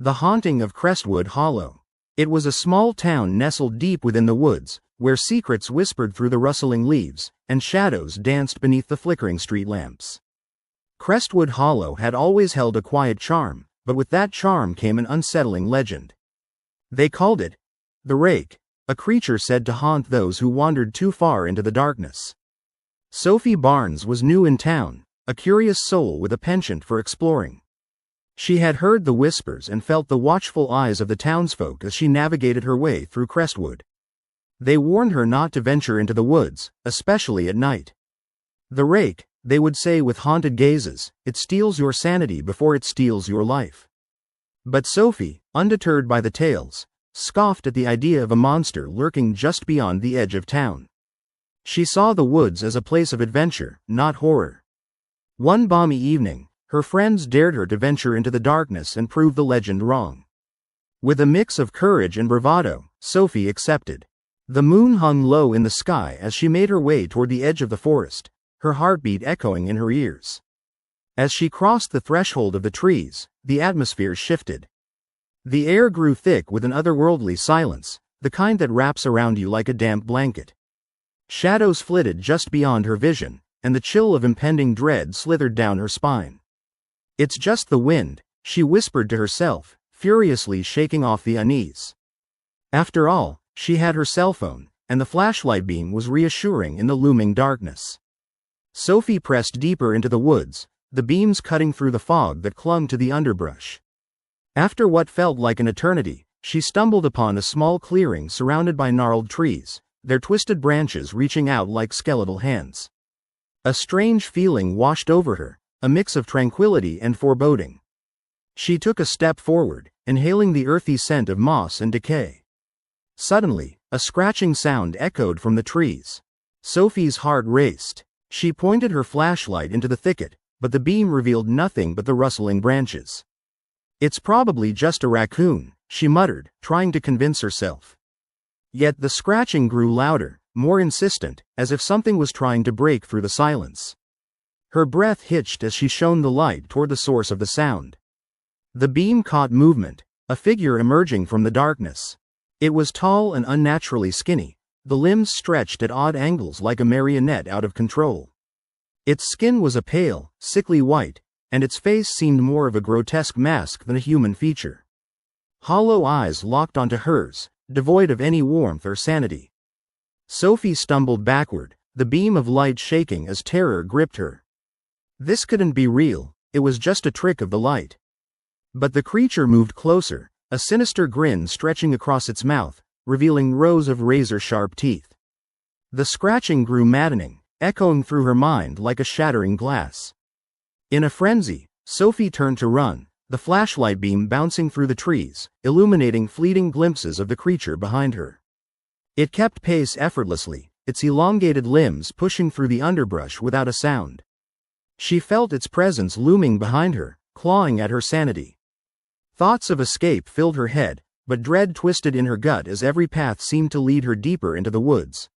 The Haunting of Crestwood Hollow. It was a small town nestled deep within the woods, where secrets whispered through the rustling leaves, and shadows danced beneath the flickering street lamps. Crestwood Hollow had always held a quiet charm, but with that charm came an unsettling legend. They called it the Rake, a creature said to haunt those who wandered too far into the darkness. Sophie Barnes was new in town, a curious soul with a penchant for exploring. She had heard the whispers and felt the watchful eyes of the townsfolk as she navigated her way through Crestwood. They warned her not to venture into the woods, especially at night. The Rake, they would say with haunted gazes, it steals your sanity before it steals your life. But Sophie, undeterred by the tales, scoffed at the idea of a monster lurking just beyond the edge of town. She saw the woods as a place of adventure, not horror. One balmy evening, her friends dared her to venture into the darkness and prove the legend wrong. With a mix of courage and bravado, Sophie accepted. The moon hung low in the sky as she made her way toward the edge of the forest, her heartbeat echoing in her ears. As she crossed the threshold of the trees, the atmosphere shifted. The air grew thick with an otherworldly silence, the kind that wraps around you like a damp blanket. Shadows flitted just beyond her vision, and the chill of impending dread slithered down her spine. "It's just the wind," she whispered to herself, furiously shaking off the unease. After all, she had her cell phone, and the flashlight beam was reassuring in the looming darkness. Sophie pressed deeper into the woods, the beams cutting through the fog that clung to the underbrush. After what felt like an eternity, she stumbled upon a small clearing surrounded by gnarled trees, their twisted branches reaching out like skeletal hands. A strange feeling washed over her, a mix of tranquility and foreboding. She took a step forward, inhaling the earthy scent of moss and decay. Suddenly, a scratching sound echoed from the trees. Sophie's heart raced. She pointed her flashlight into the thicket, but the beam revealed nothing but the rustling branches. "It's probably just a raccoon," she muttered, trying to convince herself. Yet the scratching grew louder, more insistent, as if something was trying to break through the silence. Her breath hitched as she shone the light toward the source of the sound. The beam caught movement, a figure emerging from the darkness. It was tall and unnaturally skinny, the limbs stretched at odd angles like a marionette out of control. Its skin was a pale, sickly white, and its face seemed more of a grotesque mask than a human feature. Hollow eyes locked onto hers, devoid of any warmth or sanity. Sophie stumbled backward, the beam of light shaking as terror gripped her. This couldn't be real, it was just a trick of the light. But the creature moved closer, a sinister grin stretching across its mouth, revealing rows of razor-sharp teeth. The scratching grew maddening, echoing through her mind like a shattering glass. In a frenzy, Sophie turned to run, the flashlight beam bouncing through the trees, illuminating fleeting glimpses of the creature behind her. It kept pace effortlessly, its elongated limbs pushing through the underbrush without a sound. She felt its presence looming behind her, clawing at her sanity. Thoughts of escape filled her head, but dread twisted in her gut as every path seemed to lead her deeper into the woods.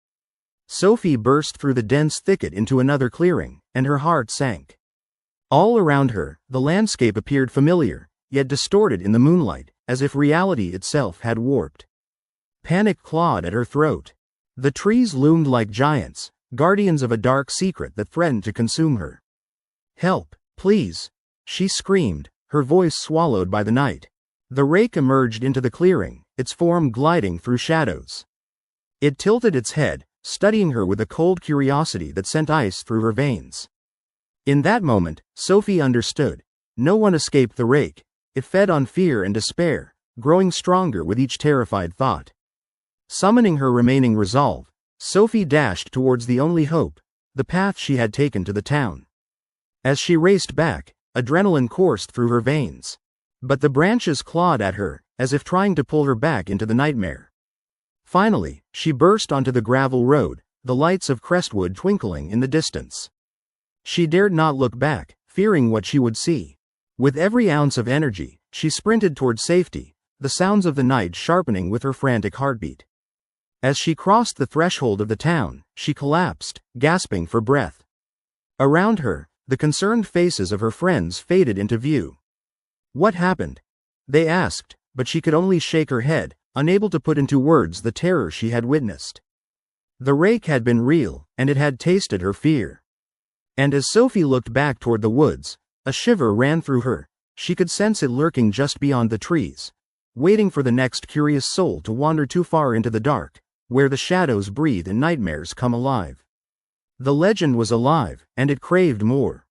Sophie burst through the dense thicket into another clearing, and her heart sank. All around her, the landscape appeared familiar, yet distorted in the moonlight, as if reality itself had warped. Panic clawed at her throat. The trees loomed like giants, guardians of a dark secret that threatened to consume her. "Help, please!" she screamed, her voice swallowed by the night. The Rake emerged into the clearing, its form gliding through shadows. It tilted its head, studying her with a cold curiosity that sent ice through her veins. In that moment, Sophie understood. No one escaped the Rake. It fed on fear and despair, growing stronger with each terrified thought. Summoning her remaining resolve, Sophie dashed towards the only hope, the path she had taken to the town. As she raced back, adrenaline coursed through her veins. But the branches clawed at her, as if trying to pull her back into the nightmare. Finally, she burst onto the gravel road, the lights of Crestwood twinkling in the distance. She dared not look back, fearing what she would see. With every ounce of energy, she sprinted toward safety, the sounds of the night sharpening with her frantic heartbeat. As she crossed the threshold of the town, she collapsed, gasping for breath. Around her, the concerned faces of her friends faded into view. "What happened?" They asked, but she could only shake her head, unable to put into words the terror she had witnessed. The rake had been real, and it had tasted her fear. And as Sophie looked back toward the woods, a shiver ran through her. She could sense it lurking just beyond the trees, waiting for the next curious soul to wander too far into the dark, where the shadows breathe and nightmares come alive. The legend was alive, and it craved more.